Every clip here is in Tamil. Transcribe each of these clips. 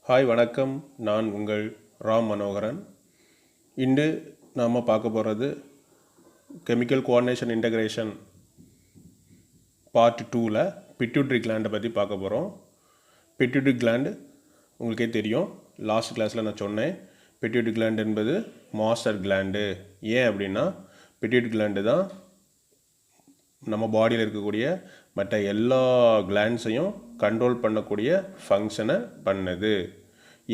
ஹாய் வணக்கம், நான் உங்கள் ராம் மனோகரன். இன்று நாம் பார்க்க போகிறது கெமிக்கல் கோஆர்டினேஷன் இன்டகிரேஷன் பார்ட் 2ல் பிட்யூட்ரி கிளாண்டை பற்றி பார்க்க போகிறோம். பிட்யூட்ரி கிளாண்டு உங்களுக்கே தெரியும், லாஸ்ட் கிளாஸில் நான் சொன்னேன். பிட்யூட்ரி கிளாண்டு என்பது மாஸ்டர் கிளாண்டு. ஏன் அப்படின்னா பிட்யூட்ரி கிளாண்டு தான் நம்ம பாடியில் இருக்கக்கூடிய மற்ற எல்லா கிளாண்ட்ஸையும் கண்ட்ரோல் பண்ணக்கூடிய ஃபங்க்ஷனை பண்ணுது.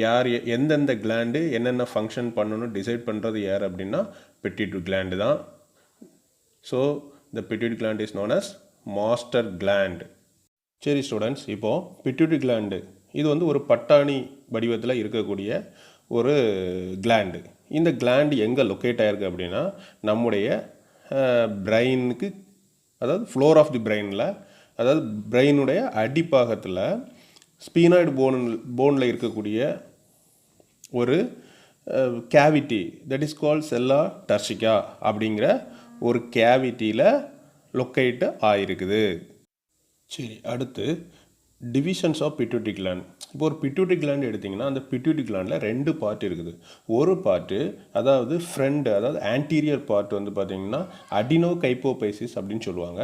யார் எந்தெந்த கிளாண்டு என்னென்ன ஃபங்க்ஷன் பண்ணணும்னு டிசைட் பண்ணுறது யார் அப்படின்னா பிட்யூட்ரி கிளாண்டு தான். So the pituitary gland is known as master gland. சரி ஸ்டூடெண்ட்ஸ், இப்போது பிட்யூட்ரி கிளாண்டு இது ஒரு பட்டாணி வடிவத்தில் இருக்கக்கூடிய ஒரு கிளாண்டு. இந்த கிளாண்டு எங்கே லொக்கேட் ஆகிருக்கு அப்படின்னா நம்முடைய பிரெயினுக்கு, அதாவது ஃப்ளோர் ஆஃப் தி பிரெயினில், அதாவது பிரெயினுடைய அடிப்பாகத்தில் ஸ்பீனாய்டு போனில் இருக்கக்கூடிய ஒரு கேவிட்டி, தட் இஸ் கால்ட் செல்லா டர்சிகா அப்படிங்கிற ஒரு கேவிட்டியில் லொக்கேட் ஆகிருக்குது. சரி, அடுத்து டிவிஷன்ஸ் ஆஃப் பிட்யூட்ரி கிளாண்ட். இப்போ ஒரு பிட்யூட்ரி கிளாண்ட் எடுத்திங்கன்னா அந்த பிட்யூட்ரி கிளாண்டில் 2 பார்ட் இருக்குது. ஒரு பார்ட்டு, அதாவது ஃப்ரண்ட், அதாவது ஆன்டீரியர் பார்ட் பார்த்திங்கன்னா அடினோ கைப்போபைசிஸ் அப்படின்னு சொல்லுவாங்க.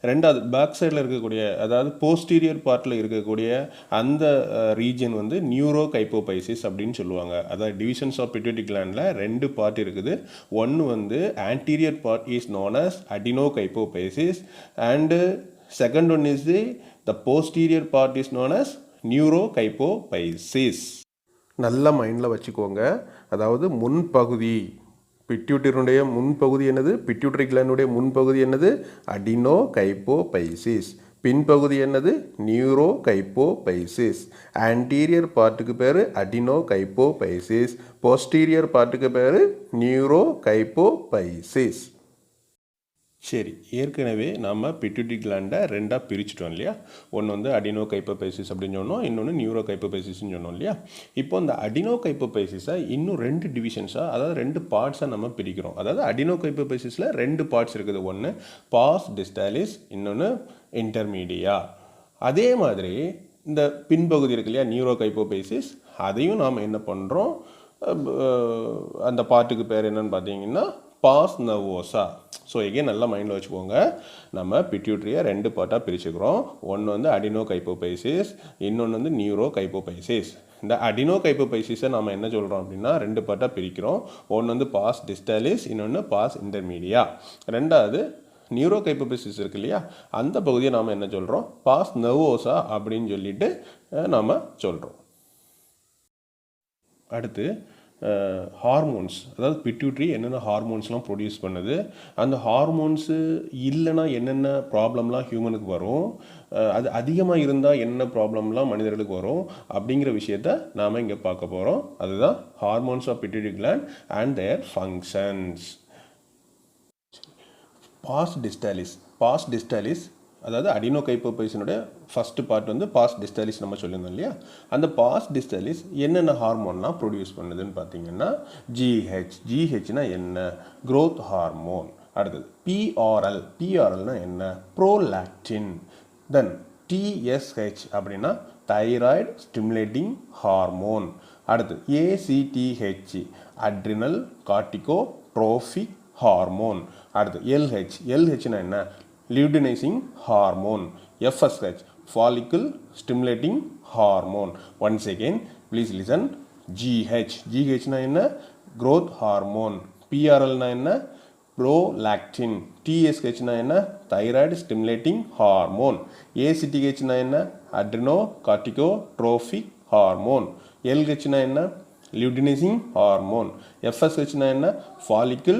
ரெண்டாவது பேக் சைடில் இருக்கக்கூடிய, அதாவது போஸ்டீரியர் பார்ட்டில் இருக்கக்கூடிய அந்த ரீஜன் நியூரோ கைப்போபைசிஸ் அப்படின்னு சொல்லுவாங்க. அதாவது டிவிஷன்ஸ் ஆஃப் பிட்யூட்ரி கிளாண்டில் 2 பார்ட் இருக்குது. ஒன்று anterior part is known as adeno hypophysis and second one is the posterior part is known as neurokypophysis. நல்ல மைண்டில் வச்சுக்கோங்க. அதாவது முன்பகுதி, பிட்யூட்டரினுடைய முன்பகுதி என்னது, பிட்யூட்டரி கிளாண்டுடைய முன்பகுதி என்னது, அடினோ கைப்போபைசிஸ். பின்பகுதி என்னது, நியூரோ கைப்போபைசிஸ். ஆன்டீரியர் பார்ட்டுக்கு பேர் அடினோ கைப்போபைசிஸ், போஸ்டீரியர் பார்ட்டுக்கு பேர் நியூரோ கைப்போபைசிஸ். சரி, ஏற்கனவே நாம் பிட்யூட்ரி கிளாண்டை 2ஆக பிரிச்சுட்டோம் இல்லையா. ஒன்று அடினோ கைப்போபைசிஸ் அப்படின்னு சொன்னோம், இன்னொன்று நியூரோ கைப்போபைசிஸ்ன்னு சொன்னோம் இல்லையா. இப்போ இந்த அடினோ கைப்போபைசிஸை இன்னும் 2 டிவிஷன்ஸாக, அதாவது 2 பார்ட்ஸாக நம்ம பிரிக்கிறோம். அதாவது அடினோ கைப்போபைசிஸில் 2 பார்ட்ஸ் இருக்குது. ஒன்று பாஸ் டிஸ்டாலிஸ், இன்னொன்று இன்டர்மீடியா. அதே மாதிரி இந்த பின்பகுதி இருக்கு இல்லையா, நியூரோ கைப்போபைசிஸ், அதையும் நாம் என்ன பண்ணுறோம், அந்த பார்ட்டுக்கு பேர் என்னன்னு பார்த்தீங்கன்னா பாஸ் நர்வோசா. ஸோ எகெயின் நல்லா மைண்டில் வச்சுக்கோங்க, நம்ம பிட்யூட்ரியை 2 பார்ட்டாக பிரிச்சுக்கிறோம். ஒன்று அடினோ கைப்போபைசிஸ், இன்னொன்று நியூரோ கைப்போபைசிஸ். இந்த அடினோ கைப்போபைசிஸை நம்ம என்ன சொல்கிறோம் அப்படின்னா 2 பார்ட்டாக பிரிக்கிறோம். ஒன்று பாஸ் டிஸ்டாலிஸ், இன்னொன்று பாஸ் இன்டர்மீடியா. ரெண்டாவது நியூரோ கைப்போபைசிஸ் இருக்கு இல்லையா, அந்த பகுதியை நாம் என்ன சொல்கிறோம், பாஸ் நர்வோசா அப்படின்னு சொல்லிட்டு நாம் சொல்கிறோம். அடுத்து ஹார்மோன்ஸ், அதாவது பிட்யூட்ரி என்னென்ன ஹார்மோன்ஸ்லாம் ப்ரொடியூஸ் பண்ணுது, அந்த ஹார்மோன்ஸு இல்லைன்னா என்னென்ன ப்ராப்ளம்லாம் ஹியூமனுக்கு வரும், அது அதிகமாக இருந்தால் என்ன ப்ராப்ளம்லாம் மனிதர்களுக்கு வரும் அப்படிங்கிற விஷயத்த நாம் இங்கே பார்க்க போகிறோம். அதுதான் hormones of pituitary gland and their functions. Pars distalis அதாவது அடினோ கைப்போபைசினுடைய ஃபஸ்ட்டு பார்ட் பாஸ் டிஸ்டாலிஸ் நம்ம சொல்லியிருந்தோம் இல்லையா. அந்த பாஸ் டிஸ்டாலிஸ் என்னென்ன ஹார்மோன்லாம் ப்ரொடியூஸ் பண்ணுதுன்னு பார்த்தீங்கன்னா ஜிஹெச்னா என்ன, க்ரோத் ஹார்மோன். அடுத்தது பிஆர்எல்னா என்ன, ப்ரோலாக்டின். தென் டிஎஸ்ஹெச் அப்படின்னா தைராய்டு ஸ்டிமுலேட்டிங் ஹார்மோன். அடுத்து ஏசிடிஹெச் அட்ரினல் கார்டிகோட்ரோபிக் ஹார்மோன். அடுத்து எல்ஹெச்னா என்ன, luteinizing hormone. FSH follicle stimulating hormone. Once again please listen, GH na enna, growth hormone. PRL na enna, prolactin. TSH na enna, thyroid stimulating hormone. ACTH na enna, adrenocorticotropic hormone. LH na enna, luteinizing hormone. FSH na enna, follicle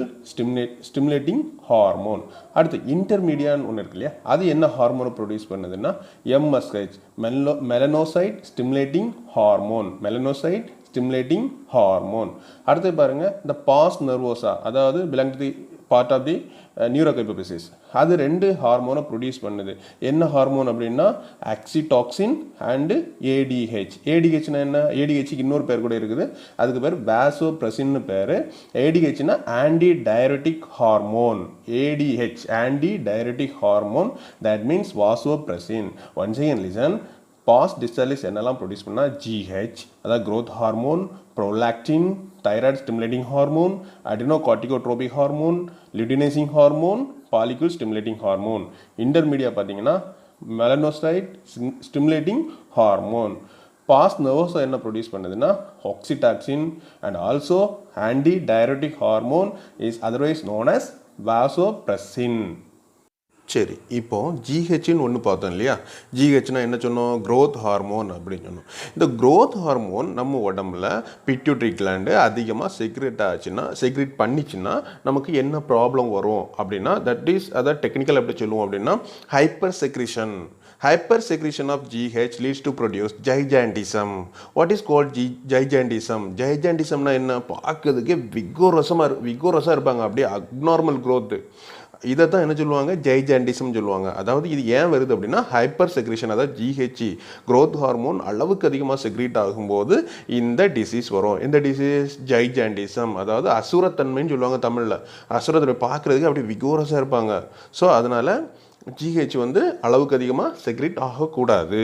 stimulating hormone. அடுத்து இன்டர்மீடியான்னு ஒன்று இருக்கு இல்லையா, அது என்ன ஹார்மோனை ப்ரொடியூஸ் பண்ணுதுன்னா MSH மெலனோசைட் ஸ்டிமுலேட்டிங் ஹார்மோன். அடுத்து பாருங்கள், இந்த பாஸ் நர்வோசா, அதாவது belong to the part of the neuro hypophysis, அது 2 ஹார்மோனை ப்ரொடியூஸ் பண்ணுது. என்ன ஹார்மோன் அப்படின்னா ஆக்சிடாக்சின் அண்டு ஏடிஹெச்னா என்ன, ஏடிஹெச்சுக்கு இன்னொரு பேர் கூட இருக்குது, அதுக்கு பேர் வாசோப்ரெசின்னு பேர். ஏடிஹெச்னா anti diuretic hormone. ADH anti diuretic hormone, that means vasopressin. Once again listen, pars distalis என்னெல்லாம் ப்ரொடியூஸ் பண்ணால் ஜிஹெச், அதாவது growth hormone, prolactin, thyroid stimulating hormone, adrenocorticotropic hormone, luteinizing hormone, follicle stimulating hormone. Intermedia பார்த்தீங்கன்னா மெலனோசைட் ஸ்டிமுலேட்டிங் ஹார்மோன். பாஸ் நர்வஸை என்ன ப்ரொடியூஸ் பண்ணுதுன்னா oxytocin and also anti diuretic hormone is otherwise known as vasopressin. சரி, இப்போ ஜிஹெச்னு ஒன்று பார்த்தோம் இல்லையா? ஜிஹெச்னா என்ன சொன்னோம்? க்ரோத் ஹார்மோன் அப்படின்னு சொன்னோம். இந்த க்ரோத் ஹார்மோன் நம்ம உடம்புல பிட்யூட்டரி கிளாண்டு அதிகமாக செக்ரேட் பண்ணிச்சுன்னா நமக்கு என்ன ப்ராப்ளம் வரும் அப்படின்னா, தட் இஸ் அதை டெக்னிக்கல் எப்படி சொல்லுவோம் அப்படின்னா hyper secretion. Hypersecretion of GH leads to produce gigantism. What is called gigantism? Gigantismனா என்ன? பார்க்கறதுக்கே விகோரஸாக இருப்பாங்க, அப்படியே அப்நார்மல் க்ரோத்து. இதை தான் என்ன சொல்லுவாங்க? ஜைஜாண்டிசம் சொல்லுவாங்க. அதாவது இது ஏன் வருது அப்படின்னா ஹைப்பர் செக்ரேஷன், அதாவது ஜிஹெச் க்ரோத் ஹார்மோன் அளவுக்கு அதிகமாக செக்ரீட் ஆகும்போது இந்த டிசீஸ் வரும். இந்த டிசீஸ் ஜைஜாண்டிசம், அதாவது அசுரத்தன்மைன்னு சொல்லுவாங்க தமிழில். அசுரத்தன்மை பார்க்குறதுக்கு அப்படி விகோரஸாக இருப்பாங்க. ஸோ அதனால் ஜிஹெச் அளவுக்கு அதிகமாக செக்ரீட் ஆகக்கூடாது.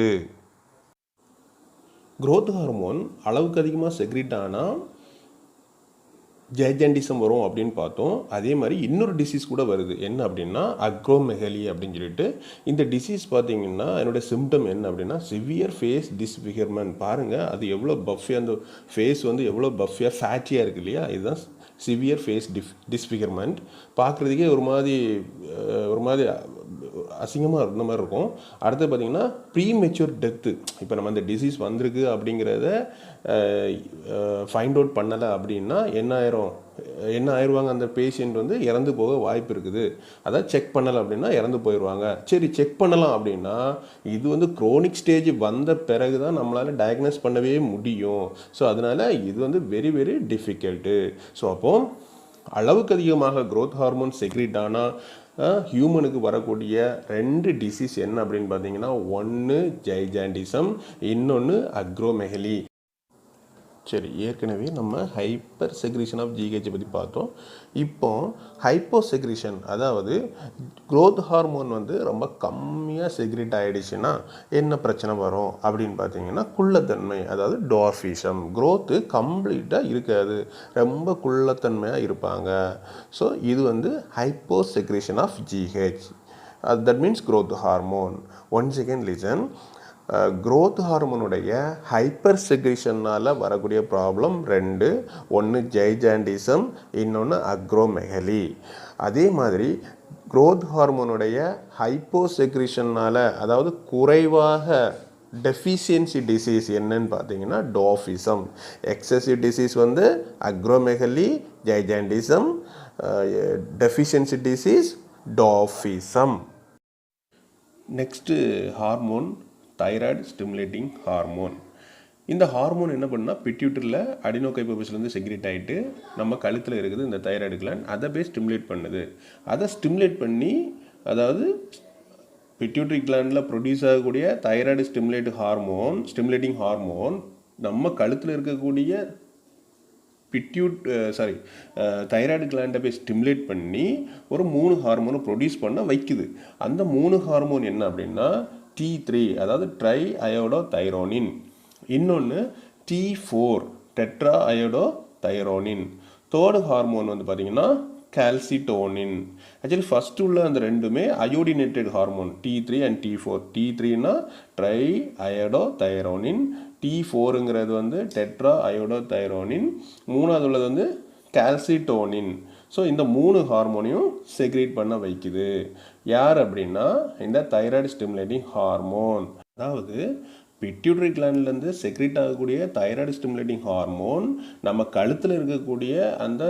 க்ரோத் ஹார்மோன் அளவுக்கு அதிகமாக செக்ரீட் ஆனால் ஜைஜாண்டிசம் வரும் அப்படின்னு பார்த்தோம். அதே மாதிரி இன்னொரு டிசீஸ் கூட வருது. என்ன அப்படின்னா அக்ரோமெகலி அப்படின்னு சொல்லிட்டு. இந்த டிசீஸ் பார்த்தீங்கன்னா என்னோட சிம்டம் என்ன அப்படின்னா சிவியர் ஃபேஸ் டிஸ்ஃபிகர்மெண்ட். பாருங்கள் அது எவ்வளோ பஃபியாக, அந்த ஃபேஸ் எவ்வளோ பஃபியாக ஃபேட்டியாக இருக்குது இல்லையா? இதுதான் சிவியர் ஃபேஸ் டிஸ்ஃபிகர்மெண்ட். பார்க்குறதுக்கே ஒரு மாதிரி அசிங்கமாக இருந்த மாதிரி இருக்கும். அடுத்து பார்த்திங்கன்னா ப்ரீமெச்சூர் டெத்து. இப்போ நம்ம அந்த டிசீஸ் வந்திருக்கு அப்படிங்கிறத ஃபைண்ட் அவுட் பண்ணலை அப்படின்னா என்ன ஆயிடுவாங்க? அந்த பேஷண்ட் இறந்து போக வாய்ப்பு இருக்குது. அதான் செக் பண்ணலை அப்படின்னா இறந்து போயிடுவாங்க. சரி, செக் பண்ணலாம் அப்படின்னா இது க்ரோனிக் ஸ்டேஜ் வந்த பிறகு தான் நம்மளால் டயக்னோஸ் பண்ணவே முடியும். ஸோ அதனால் இது வெரி வெரி டிஃபிகல்ட்டு. ஸோ அப்போது அளவுக்கு அதிகமாக க்ரோத் ஹார்மோன் செக்ரீட் ஆனால் ஹியூமனுக்கு வரக்கூடிய 2 டிசீஸ் என்ன அப்படின்னு பார்த்தீங்கன்னா, ஒன்று ஜைஜாண்டிசம், இன்னொன்று அக்ரோமெகலி. சரி, ஏற்கனவே நம்ம ஹைப்பர் செக்ரேஷன் ஆஃப் ஜிஹெச் பற்றி பார்த்தோம். இப்போ ஹைப்போ செக்ரேஷன், அதாவது க்ரோத் ஹார்மோன் ரொம்ப கம்மியாக செக்ரேட் ஆகிடுச்சுன்னா என்ன பிரச்சனை வரும் அப்படின்னு பார்த்தீங்கன்னா குள்ளத்தன்மை, அதாவது டார்ஃபிசம். க்ரோத்து கம்ப்ளீட்டாக இருக்காது, ரொம்ப குள்ளத்தன்மையாக இருப்பாங்க. ஸோ இது hypo secretion of GH. That means growth hormone. Once again listen. Growth ஹார்மோனுடைய ஹைப்பர் செக்ரேஷனால் வரக்கூடிய ப்ராப்ளம் 2. ஒன்று ஜைஜாண்டிசம், இன்னொன்று அக்ரோமெகலி. அதே மாதிரி க்ரோத் ஹார்மோனுடைய ஹைப்போ செக்ரேஷனால், அதாவது குறைவாக டெஃபிஷியன்சி டிசீஸ் என்னன்னு பார்த்தீங்கன்னா dwarfism. Excessive disease acromegaly, gigantism. Deficiency disease dwarfism. Next hormone thyroid stimulating hormone. இந்த ஹார்மோன் என்ன பண்ணால் பிட்யூட்டரியில் அடினோகைபோபஸ்லேருந்து செக்ரேட் ஆகிட்டு நம்ம கழுத்தில் இருக்குது இந்த தைராய்டு கிளாண்ட், அதை போய் ஸ்டிமுலேட் பண்ணுது. அதை ஸ்டிமுலேட் பண்ணி, அதாவது பிட்யூட்டரி கிளாண்டில் ப்ரொடியூஸ் ஆகக்கூடிய தைராய்டு ஸ்டிமுலேட்டிங் ஹார்மோன் நம்ம கழுத்தில் இருக்கக்கூடிய தைராய்டு கிளாண்டை போய் ஸ்டிமுலேட் பண்ணி ஒரு 3 ஹார்மோனை ப்ரொடியூஸ் பண்ண வைக்குது. அந்த 3 ஹார்மோன் என்ன அப்படின்னா T3, அதாவது ட்ரை அயோடோ தைரோனின், இன்னொன்று T4 tetra iodo thyronine. Third hormone பார்த்தீங்கன்னா கால்சிட்டோனின். ஆக்சுவலி ஃபஸ்ட்டு உள்ள அந்த ரெண்டுமே iodinated hormone, T3 and T4. T3னா ட்ரை அயோடோ தைரோனின், T4ங்கிறது டெட்ரா அயோடோ தைரோனின், மூணாவது உள்ளது கால்சிட்டோனின். ஸோ இந்த 3 ஹார்மோனையும் செக்ரேட் பண்ண வைக்குது. யார் அப்படின்னா இந்த தைராய்டு ஸ்டிமுலேட்டிங் ஹார்மோன். அதாவது பிட்யூட்டரி கிளாண்ட்லேருந்து செக்ரேட் ஆகக்கூடிய தைராய்டு ஸ்டிமுலேட்டிங் ஹார்மோன் நம்ம கழுத்தில் இருக்கக்கூடிய அந்த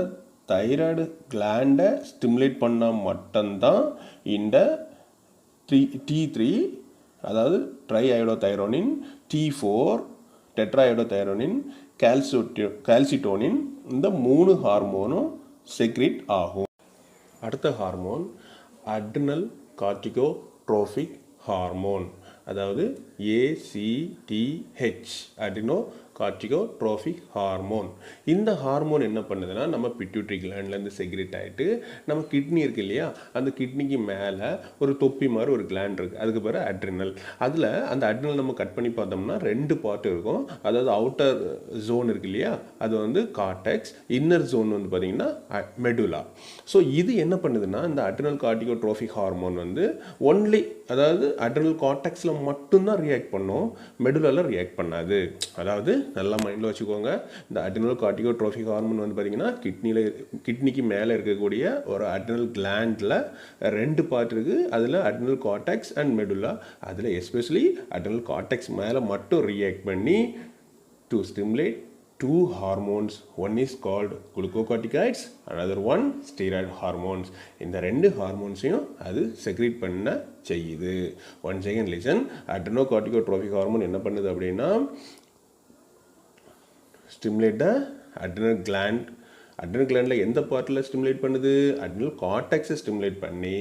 தைராய்டு கிளாண்டை ஸ்டிமுலேட் பண்ணால் மட்டும்தான் இந்த T3, அதாவது tri iodo thyronine, T4 tetra iodo thyronine, calcitonin, இந்த 3 ஹார்மோனும் செக்ரேட் ஆகும். அடுத்த ஹார்மோன் அட்ரினல் கார்டிகோட்ரோபிக் ஹார்மோன், அதாவது ACTH, அட்ரினோ கார்டிகோட்ரோபிக் ஹார்மோன். இந்த ஹார்மோன் என்ன பண்ணுதுன்னா நம்ம பிட்யூட்டரி கிளாண்ட்லேருந்து செக்ரேட் ஆகிட்டு நம்ம கிட்னி இருக்கு இல்லையா, அந்த கிட்னிக்கு மேலே ஒரு தொப்பி மாதிரி ஒரு கிளாண்ட் இருக்குது, அதுக்கு பேர் அட்ரினல். அதில் அந்த அட்ரினல் நம்ம கட் பண்ணி பார்த்தோம்னா 2 பார்ட் இருக்கும். அதாவது அவுட்டர் ஜோன் இருக்கு இல்லையா, அது வந்து கார்டெக்ஸ், இன்னர் ஜோன் வந்து பார்த்திங்கன்னா மெடுலா. ஸோ இது என்ன பண்ணுதுன்னா இந்த அட்ரினல் கார்டிகோட்ரோபிக் ஹார்மோன் வந்து ஒன்லி, அதாவது அட்ரினல் கார்டெக்ஸில் மட்டும்தான் ரியாக்ட் பண்ணும், மெடுலாவில் ரியாக்ட் பண்ணாது. அதாவது நல்லா மைண்டில் வச்சுக்கோங்க, இந்த அட்ரினல் கார்டிகோட்ரோபிக் ஹார்மோன் வந்து பார்த்திங்கன்னா கிட்னிக்கு மேலே இருக்கக்கூடிய ஒரு அட்ரினல் கிளாண்டில் 2 பார்ட் இருக்குது. அதில் அட்ரினல் கார்டெக்ஸ் அண்ட் மெடுலா. அதில் எஸ்பெஷலி அட்ரினல் கார்டெக்ஸ் மேலே மட்டும் ரியாக்ட் பண்ணி to stimulate 2 hormones. One is called glucocorticoids, another one steroid hormones. இந்த 2 ஹார்மோன்ஸையும் அது செக்ரீட் பண்ண செய்யுது. Once again listen, adrenocorticotropic hormone என்ன பண்ணுது அப்படின்னா stimulate the adrenal gland. Adrenal கிளாண்டில் எந்த பார்ட்டில் ஸ்டிமுலேட் பண்ணுது? அட்ரினல் கார்டெக்ஸை ஸ்டிமுலேட் பண்ணி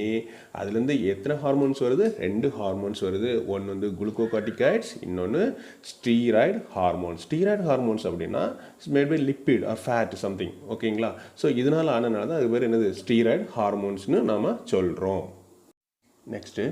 அதுலேருந்து எத்தனை ஹார்மோன்ஸ் வருது? 2 ஹார்மோன்ஸ் வருது. ஒன்று வந்து குளுக்கோகார்டிகாய்ட்ஸ், இன்னொன்று ஸ்டீராய்டு ஹார்மோன்ஸ். ஸ்டீராய்டு ஹார்மோன்ஸ் அப்படின்னா it's made by lipid or fat something, ஓகேங்களா? ஸோ இதனால் ஆனதுனால தான் அது பேர் என்னது? ஸ்டீராய்டு ஹார்மோன்ஸ்னு நாம் சொல்கிறோம். நெக்ஸ்ட்டு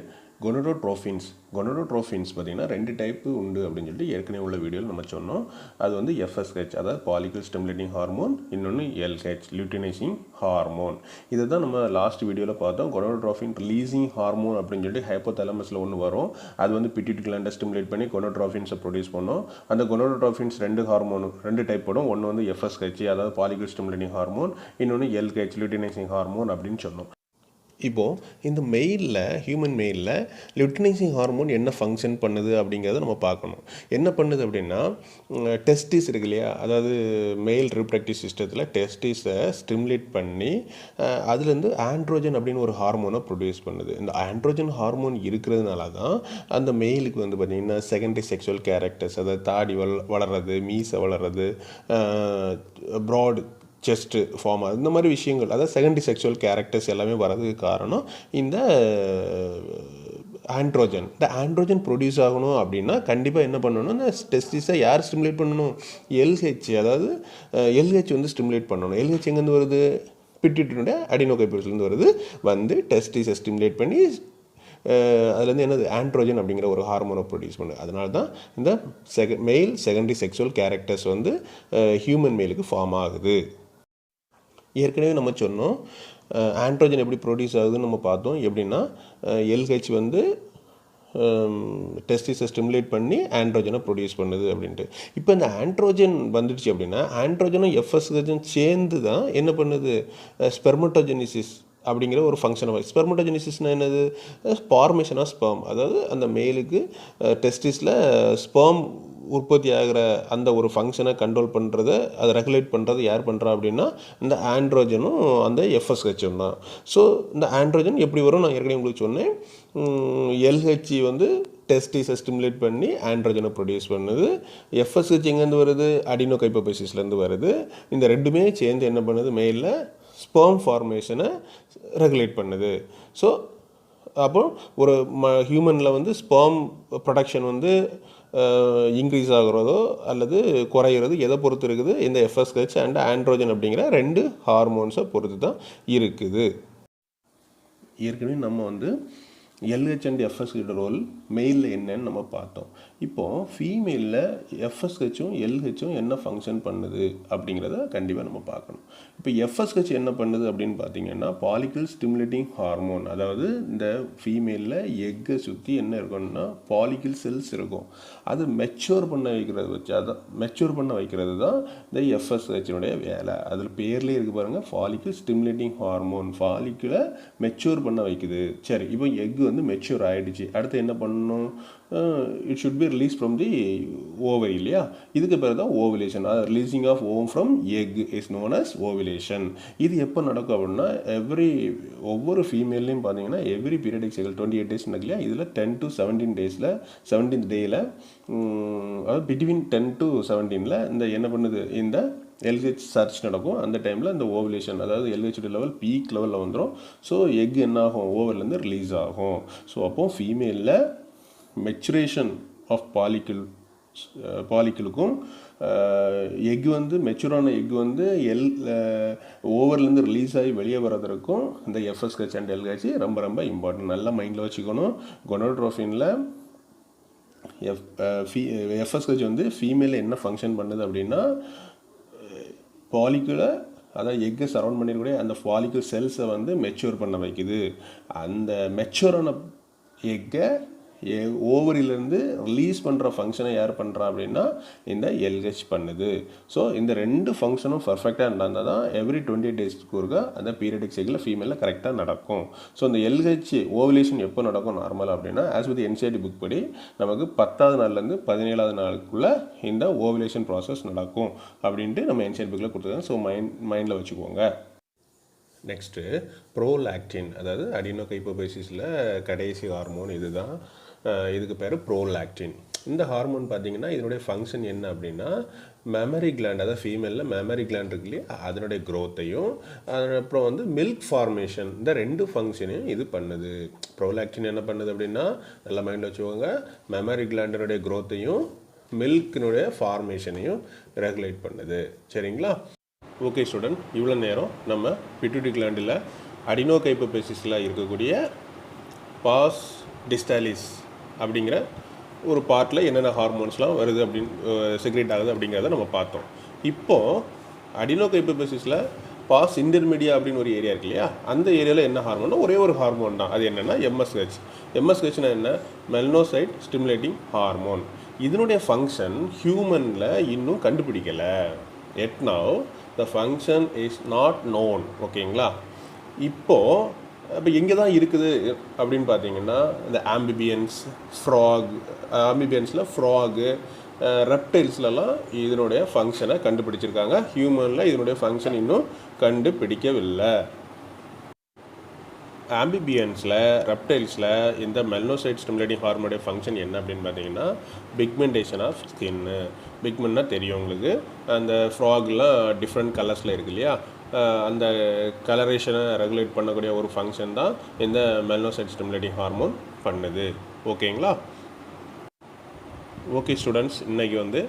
கொனடோட்ரோஃபின்ஸ் பார்த்திங்கன்னா 2 டைப்பு உண்டு அப்படின்னு சொல்லிட்டு ஏற்கனவே உள்ள வீடியோவில் நம்ம சொன்னோம். அது வந்து எஃப்எஸ்ஹெச், அதாவது பாலிகல் ஸ்டிமுலேட்டிங் ஹார்மோன், இன்னொன்று எல்ஹெச் லியூட்டினைசிங் ஹார்மோன். இதை தான் நம்ம லாஸ்ட் வீடியோவில் பார்த்தோம். கொனடோட்ரோஃபின் ரிலீசிங் ஹார்மோன் அப்படின்னு சொல்லிட்டு ஹைப்போதாலமஸில் ஒன்று வரும். அது வந்து பிட்யூட்டரி கிளாண்டை ஸ்டிமுலேட் பண்ணி கொனடோட்ரோஃபின்ஸை ப்ரொடியூஸ் பண்ணும். அந்த கொனடோட்ரோஃபின்ஸ் 2 ஹார்மோன் 2 டைப் வரும். ஒன்று வந்து எஃப்எஸ்ஹெச், அதாவது பாலிகல் ஸ்டிமுலேட்டிங் ஹார்மோன், இன்னொன்று எல்ஹெச் லியூட்டினைசிங் ஹார்மோன் அப்படின்னு சொன்னோம். இப்போது இந்த ஹியூமன் மெயிலில் லியூட்டினைசிங் ஹார்மோன் என்ன ஃபங்க்ஷன் பண்ணுது அப்படிங்கிறத நம்ம பார்க்கணும். என்ன பண்ணுது அப்படின்னா டெஸ்டிஸ் இருக்கு இல்லையா, அதாவது மெயில் ரிப்ரடக்டிவ் சிஸ்டத்தில் டெஸ்டிஸை ஸ்டிமுலேட் பண்ணி அதுலேருந்து ஆண்ட்ரோஜன் அப்படின்னு ஒரு ஹார்மோனை ப்ரொடியூஸ் பண்ணுது. இந்த ஆண்ட்ரோஜன் ஹார்மோன் இருக்கிறதுனால தான் அந்த மெயிலுக்கு வந்து பார்த்திங்கன்னா செகண்டரி செக்ஷுவல் கேரக்டர்ஸ், அதாவது தாடி வளர்கிறது, மீசை வளர்கிறது, ப்ராட் செஸ்ட்டு ஃபார்ம், இந்த மாதிரி விஷயங்கள், அதாவது செகண்டரி செக்ஷுவல் கேரக்டர்ஸ் எல்லாமே வரதுக்கு காரணம் இந்த ஆண்ட்ரோஜன். இந்த ஆண்ட்ரோஜன் ப்ரொடியூஸ் ஆகணும் அப்படின்னா கண்டிப்பாக என்ன பண்ணணும்? இந்த டெஸ்டிஸை யார் ஸ்டிமுலேட் பண்ணணும்? எல்ஹெச், அதாவது எல்ஹெச் வந்து ஸ்டிமுலேட் பண்ணணும். எல்ஹெச் எங்கேருந்து வருது? பிட்யூட்டரியோட அடினோகைபஸ்லேருந்து வருது. வந்து டெஸ்டிஸை ஸ்டிமுலேட் பண்ணி அதுலேருந்து என்னது? ஆண்ட்ரோஜன் அப்படிங்கிற ஒரு ஹார்மோனை ப்ரொடியூஸ் பண்ணுது. அதனால தான் இந்த மெயில் செகண்டரி செக்ஷுவல் கேரக்டர்ஸ் வந்து ஹியூமன் மெயிலுக்கு ஃபார்ம் ஆகுது. ஏற்கனவே நம்ம சொன்னோம் ஆண்ட்ரோஜன் எப்படி ப்ரொடியூஸ் ஆகுதுன்னு நம்ம பார்த்தோம். எப்படின்னா எல்ஹெச் வந்து டெஸ்டிஸை ஸ்டிமுலேட் பண்ணி ஆண்ட்ரோஜனை ப்ரொடியூஸ் பண்ணுது அப்படின்ட்டு. இப்போ இந்த ஆண்ட்ரோஜன் வந்துடுச்சு அப்படின்னா ஆண்ட்ரோஜனும் எஃப்எஸ்ஹெச்சும் சேர்ந்து தான் என்ன பண்ணுது? ஸ்பெர்மட்டோஜெனிசிஸ் அப்படிங்கிற ஒரு ஃபங்க்ஷனை. ஸ்பெர்மட்டோஜெனிசிஸ்னால் என்னது? ஃபார்மேஷன் ஆஃப் ஸ்பெர்ம், அதாவது அந்த மேலுக்கு டெஸ்டிஸில் ஸ்பெர்ம் உற்பத்தி ஆகிற அந்த ஒரு ஃபங்க்ஷனை கண்ட்ரோல் பண்ணுறதை, அதை ரெகுலேட் பண்ணுறது யார் பண்ணுறா அப்படின்னா இந்த ஆண்ட்ரோஜனும் அந்த எஃப்எஸ்ஹெச்சும் தான். ஸோ இந்த ஆண்ட்ரோஜன் எப்படி வரும்? நான் ஏற்கனவே உங்களுக்கு சொன்னேன். எல்ஹெச்சி வந்து டெஸ்டிஸை ஸ்டிமுலேட் பண்ணி ஆண்ட்ரோஜனை ப்ரொடியூஸ் பண்ணுது. எஃப்எஸ்ஹெச் எங்கேருந்து வருது? அடினோகைபோசிஸ்லேருந்து வருது. இந்த ரெண்டுமே சேர்ந்து என்ன பண்ணுது? மெயிலில் ஸ்பெர்ம் ஃபார்மேஷனை ரெகுலேட் பண்ணுது. ஸோ அப்போ ஒரு ஹியூமனில் வந்து ஸ்பெர்ம் ப்ரொடக்ஷன் வந்து இன்க்ரீஸ் ஆகிறதோ அல்லது குறையிறது எதை பொறுத்து இருக்குது? இந்த எஃப்எஸ்ஹெச் அண்ட் ஆண்ட்ரோஜன் அப்படிங்கிற 2 ஹார்மோன்ஸை பொறுத்து தான் இருக்குது. ஏற்கனவே நம்ம வந்து எல்ஹெச் அண்ட் எஃப்எஸ்ஹெச் ரோல் மெயிலில் என்னன்னு நம்ம பார்த்தோம். இப்போது ஃபீமேலில் எஃப்எஸ்ஹெச்சும் எல்ஹெச்சும் என்ன ஃபங்க்ஷன் பண்ணுது அப்படிங்கிறத கண்டிப்பாக நம்ம பார்க்கணும். இப்போ எஃப்எஸ்ஹெச் என்ன பண்ணுது அப்படின்னு பார்த்தீங்கன்னா பாலிகல் ஸ்டிமுலேட்டிங் ஹார்மோன், அதாவது இந்த ஃபீமேலில் எக்கை சுற்றி என்ன இருக்கணும்னா பாலிகல் செல்ஸ் இருக்கும். அது மெச்சூர் பண்ண வைக்கிறது தான் இந்த எஃப்எஸ்ஹெச்சினுடைய வேலை. அதில் பேர்லேயே இருக்குது பாருங்கள், பாலிகல் ஸ்டிமுலேட்டிங் ஹார்மோன். பாலிக்குலை மெச்சூர் பண்ண வைக்குது. சரி, இப்போ எக்கு வந்து மெச்சூர் ஆகிடுச்சு. அடுத்து என்ன பண்ணணும்? It should be release from the ovary இல்லையா? இதுக்கு பேர் தான் ovulation. Releasing of ovum from egg is known as ovulation. இது எப்போ நடக்கும் அப்படின்னா ஒவ்வொரு ஃபீமேல்லையும் பார்த்தீங்கன்னா எவ்ரி பீரியடிக் சைக்கிள் 28 days இல்லையா? இதில் 10 to 17 days 17th டேயில், அதாவது பிட்வீன் 10 to 17 இந்த என்ன பண்ணுது? இந்த எல்ஹெச் சர்ச் நடக்கும். அந்த டைமில் இந்த ஓவுலேஷன், அதாவது எல்ஹெச் லெவல் பீக் லெவலில் வந்துடும். ஸோ எக் என்ன ஆகும்? ஓவர்லேருந்து ரிலீஸ் ஆகும். ஸோ அப்போது ஃபீமேலில் மெச்சுரேஷன் ஆஃப் பாலிக்கிள் பாலிக்கிளுக்கும் எக் வந்து மெச்சூரான எக் வந்து ஓவர்லேருந்து ரிலீஸ் ஆகி வெளியே வர்றதுக்கும் இந்த எஃப்எஸ்ஹெச் அண்ட் எல்ஹெச் ரொம்ப ரொம்ப இம்பார்ட்டன்ட். நல்லா மைண்டில் வச்சுக்கணும். கொனோட்ரோஃபினில் எஃப்எஸ்ஹெச் வந்து ஃபீமேலில் என்ன ஃபங்க்ஷன் பண்ணுது அப்படின்னா பாலிக்குலை அதாவது எக்கை சரௌண்ட் பண்ணிருக்கூடிய அந்த ஃபாலிக்கல் செல்ஸை வந்து மெச்சூர் பண்ண வைக்குது. அந்த மெச்சூரான எக்கை ஓவரிலேருந்து ரிலீஸ் பண்ணுற ஃபங்க்ஷனை யார் பண்ணுறா அப்படின்னா இந்த எல்ஹெச் பண்ணுது. ஸோ இந்த ரெண்டு ஃபங்க்ஷனும் பர்ஃபெக்டாக நடந்தால் தான் எவ்ரி 28 டேஸ்க்கு ஒருக்கா அந்த பீரியடிக் சைக்கிளில் ஃபீமேலில் கரெக்டாக நடக்கும். ஸோ இந்த எல்ஹெச் ஓவலேஷன் எப்போ நடக்கும் நார்மலாக அப்படின்னா ஆஸ் வித் என்சிஆர்டி புக் படி நமக்கு 10வது நாள்லேருந்து 17வது நாளுக்குள்ளே இந்த ஓவலேஷன் ப்ராசஸ் நடக்கும் அப்படின்ட்டு நம்ம என்சிஆர்டி புக்கில் கொடுத்துருக்காங்க. ஸோ மைண்டில் வச்சுக்கோங்க. நெக்ஸ்ட்டு ப்ரோலாக்டின், அதாவது அடினோகைப்போபைசிஸில் கடைசி ஹார்மோன் இதுதான். இதுக்கு பேர் ப்ரோலாக்டின். இந்த ஹார்மோன் பார்த்திங்கன்னா இதனுடைய ஃபங்க்ஷன் என்ன அப்படின்னா மெமரி கிளாண்ட், அதாவது ஃபீமேலில் மெமரி கிளாண்ட் இருக்கு இல்லையா, அதனுடைய க்ரோத்தையும் அப்புறம் வந்து மில்க் ஃபார்மேஷன், இந்த ரெண்டு ஃபங்க்ஷனையும் இது பண்ணுது. ப்ரோலாக்டின் என்ன பண்ணுது அப்படின்னா நல்லா மைண்டில் வச்சுக்கோங்க, மெமரி கிளாண்டினுடைய க்ரோத்தையும் மில்கினுடைய ஃபார்மேஷனையும் ரெகுலேட் பண்ணுது. சரிங்களா? ஓகே ஸ்டூடெண்ட், இவ்வளோ நேரம் நம்ம பிட்யூட்டரி கிளாண்டில் அடினோகைப்போபைசிஸில் இருக்கக்கூடிய பாஸ் டிஸ்டாலிஸ் அப்படிங்கிற ஒரு பார்ட்டில் என்னென்ன ஹார்மோன்ஸ்லாம் வருது அப்படின்னு செக்ரேட் ஆகுது அப்படிங்கிறத நம்ம பார்த்தோம். இப்போது அடினோகைப்போபைசிஸில் பாஸ் இன்டர்மீடியா அப்படின்னு ஒரு ஏரியா இருக்கு இல்லையா, அந்த ஏரியாவில் என்ன ஹார்மோன்னா ஒரே ஒரு ஹார்மோன் தான். அது என்னென்னா எம்எஸ்ஹெச். எம்எஸ்ஹெச்னா என்ன? Melanocyte stimulating hormone. இதனுடைய ஃபங்க்ஷன் ஹியூமனில் இன்னும் கண்டுபிடிக்கலை. Yet now the function is not known. ஓகேங்களா? இப்போது இப்போ எங்கே தான் இருக்குது அப்படின்னு பார்த்தீங்கன்னா இந்த ஆம்பிபியன்ஸ், ஆம்பிபியன்ஸில் ஃப்ராகு, ரெப்டைல்ஸ்லலாம் இதனுடைய ஃபங்க்ஷனை கண்டுபிடிச்சிருக்காங்க. ஹியூமனில் இதனுடைய ஃபங்க்ஷன் இன்னும் கண்டுபிடிக்கவில்லை. ஆம்பிபியன்ஸில், ரெப்டைல்ஸில் இந்த மெலனோசைட் ஸ்டிமுலேட்டிங் ஹார்மோனுடைய ஃபங்க்ஷன் என்ன அப்படின்னு பார்த்தீங்கன்னா பிக்மெண்டேஷன் ஆஃப் ஸ்கின்னு. பிக்மெண்ட்னா தெரியும் உங்களுக்கு, அந்த ஃப்ராக்லாம் டிஃப்ரெண்ட் கலர்ஸில் இருக்கு இல்லையா, அந்த கலரேஷனை ரெகுலேட் பண்ணக்கூடிய ஒரு ஃபங்க்ஷன் தான் இந்த மெலனோசைட் ஸ்டிமுலேட்டிங் ஹார்மோன் பண்ணுது. ஓகேங்களா? ஓகே ஸ்டூடெண்ட்ஸ், இன்றைக்கி வந்து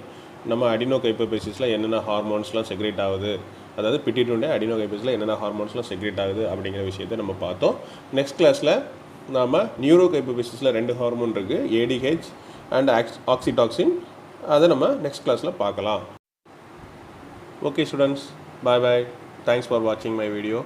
நம்ம அடினோகைப்போபைசிஸில் என்னென்ன ஹார்மோன்ஸ்லாம் செக்ரேட் ஆகுது, அதாவது பிட்யூட்டரி அடினோகைப்போபைசிஸில் என்னென்ன ஹார்மோன்ஸ்லாம் செக்ரேட் ஆகுது அப்படிங்கிற விஷயத்தை நம்ம பார்த்தோம். நெக்ஸ்ட் கிளாஸில் நாம் நியூரோகைப்போபைசிஸில் 2 ஹார்மோன் இருக்குது, ஏடிஹெச் அண்ட் ஆக்சிடாக்சின். அதை நம்ம நெக்ஸ்ட் கிளாஸில் பார்க்கலாம். Okay students, bye bye. Thanks for watching my video.